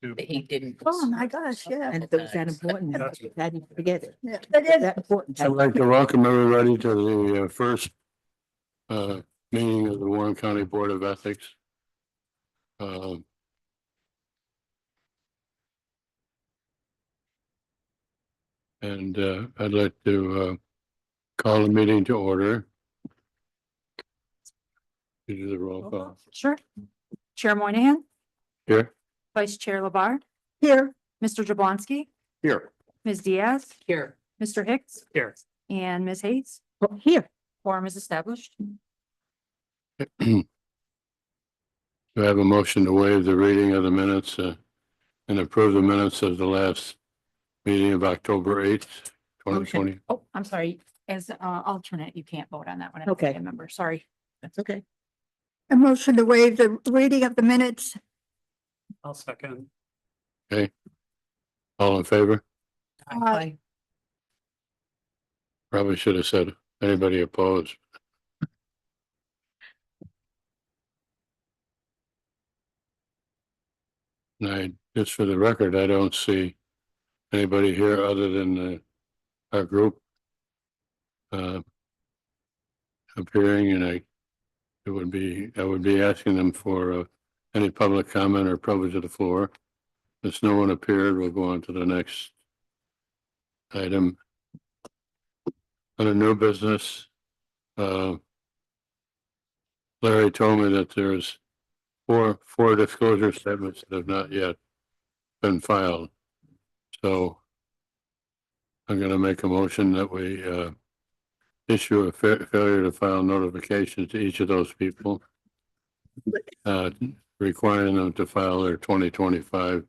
The ink didn't. Oh, my gosh, yeah. And if it was that important, That's- how do you forget it? Yeah, that is. That important. I'd like to welcome everybody to the first meeting of the Warren County Board of Ethics. And I'd like to call the meeting to order. You do the roll call. Sure. Chair Moynihan, Here? Vice Chair Labarre, Here, Mr. Jablonski, Here. Ms. Diaz, Here. Mr. Hicks, Here. and Ms. Hayes. Oh, here, Quorum is established. Do I have a motion to waive the reading of the minutes and approve the minutes of the last meeting of October 8th, 2020? Oh, I'm sorry. As alternate, you can't vote on that one. Okay. Member, sorry. that's okay. a motion to waive the reading of the minutes. I'll second. All in favor? Aye. Probably should have said anybody opposed. Just for the record, I don't see anybody here other than our group appearing, and I would be asking them for any public comment or privilege of the floor. If no one appeared, we'll go on to the next item. Under new business, Larry told me that there's four disclosure statements that have not yet been filed. So I'm going to make a motion that we issue a failure to file notification to each of those people, requiring them to file their 2025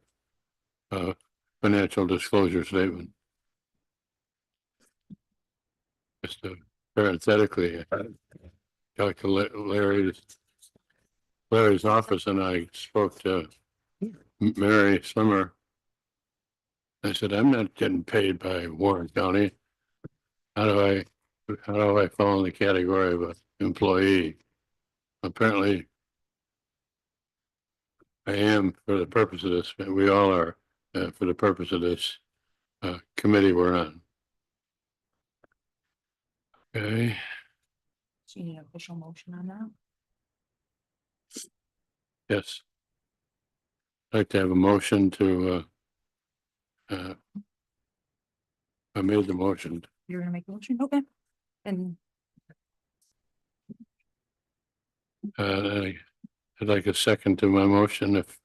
financial disclosure statement. Just parenthetically, Dr. Larry's office and I spoke to Mary Slimmer. I said, I'm not getting paid by Warren County. How do I fall in the category of an employee? Apparently, I am for the purpose of this. We all are for the purpose of this committee we're on. Okay. So you need an official motion on that. Yes. I'd like to have a motion to I made the motion. You're gonna make a motion? Okay. And I'd like a second to my motion if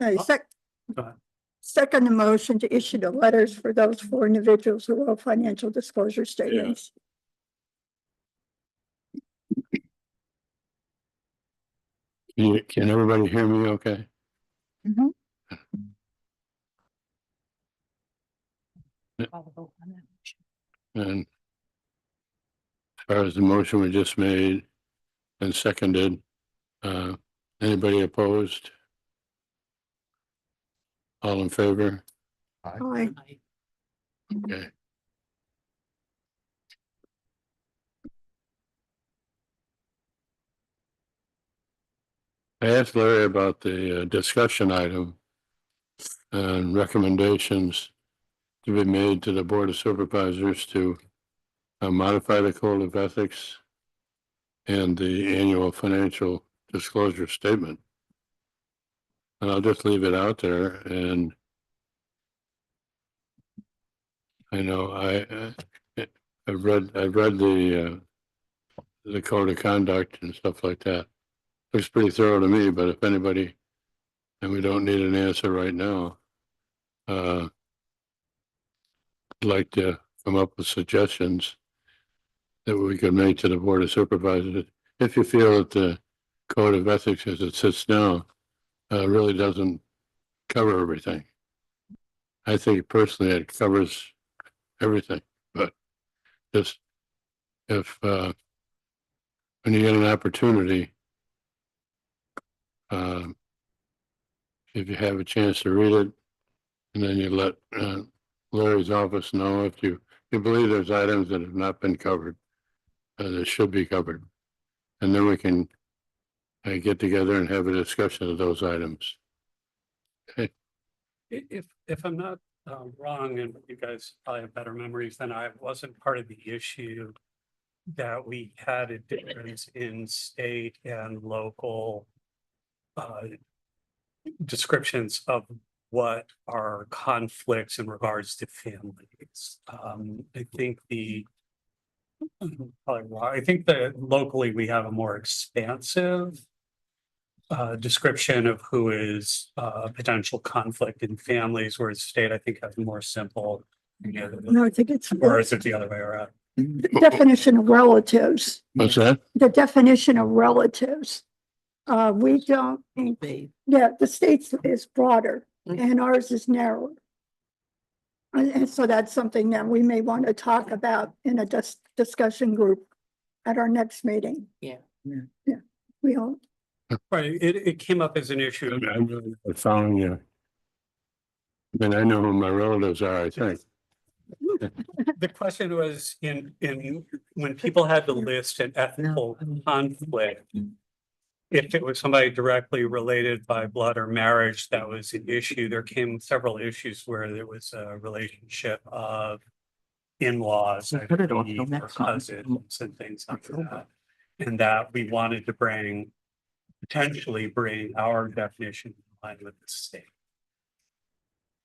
I Go ahead. second the motion to issue the letters for those four individuals who owe financial disclosure statements. can everybody hear me okay? call the vote on that motion. And as far as the motion we just made and seconded, anybody opposed? All in favor? Aye. Okay. I asked Larry about the discussion item and recommendations to be made to the Board of Supervisors to modify the Code of Ethics and the annual financial disclosure statement. And I'll just leave it out there. And I know I've read the Code of Conduct and stuff like that. Looks pretty thorough to me, but if anybody, and we don't need an answer right now, I'd like to come up with suggestions that we could make to the Board of Supervisors. If you feel that the Code of Ethics as it sits now really doesn't cover everything. I think personally it covers everything, but just if when you get an opportunity, if you have a chance to read it, and then you let Larry's office know if you believe there's items that have not been covered, that should be covered. And then we can get together and have a discussion of those items. If I'm not wrong, and you guys probably have better memories than I, wasn't part of the issue that we had a difference in state and local descriptions of what are conflicts in regards to families. I think probably wrong. I think that locally we have a more expansive description of who is potential conflict in families, whereas state, I think, has more simple. No, I think it's Or is it the other way around? the definition of relatives, What's that? the definition of relatives. We don't, yeah, the state's is broader and ours is narrower. And so that's something that we may want to talk about in a discussion group at our next meeting. Yeah. Yeah, we all, Right, it came up as an issue. I'm really not following you. I mean, I know who my relatives are, I think. The question was in, when people had to list an ethical conflict. If it was somebody directly related by blood or marriage, that was an issue. There came several issues where there was a relationship of in-laws, I Put it on believe, till or next time. cousins and things like that. And that we wanted to potentially bring our definition in line with the state.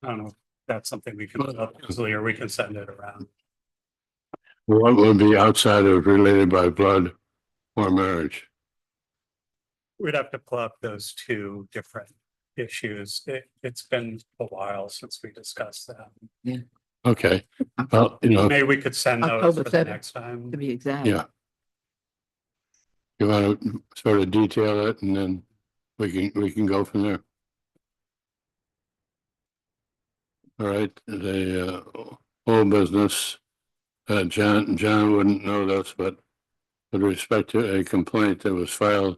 I don't know if that's something we can look up easily, or we can send it around. What would be outside of related by blood or marriage? We'd have to pull up those two different issues. It's been a while since we discussed that. Okay, well, you know, Maybe we could send those October for the 7th. next time. To be exact. yeah. You want to sort of detail it and then we can go from there. All right, the old business, John wouldn't know this, but with respect to a complaint that was filed,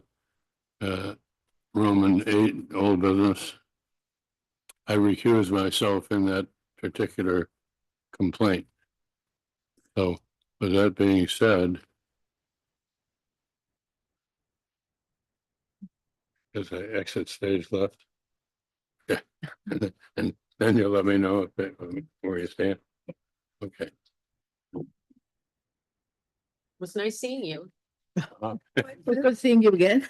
Roman 8 old business, I recuse myself in that particular complaint. So with that being said, there's an exit stage left. Yeah, and then you'll let me know where you stand. Okay. Was nice seeing you. We're good seeing you again.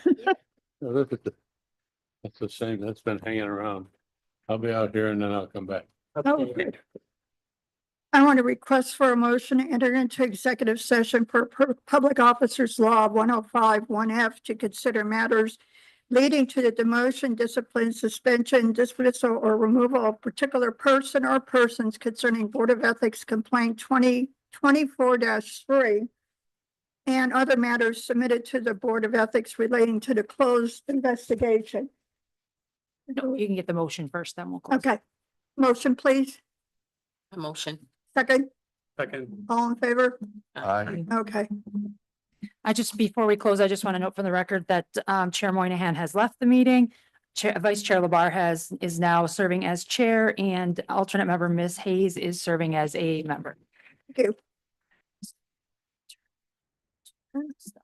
That's the same, that's been hanging around. I'll be out here and then I'll come back. okay. I want to request for a motion to enter into executive session per Public Officers Law 105(1)(f) to consider matters leading to the demotion, discipline, suspension, dismissal, or removal of particular person or persons concerning Board of Ethics Complaint 2024-3 and other matters submitted to the Board of Ethics relating to the closed investigation. No, you can get the motion first, then we'll close. Okay, motion, please. A motion. Second, Second, all in favor? Aye. Okay. Before we close, I just want to note for the record that Chair Moynihan has left the meeting. Vice Chair Labar is now serving as chair, and alternate member Ms. Hayes is serving as a member. Thank you.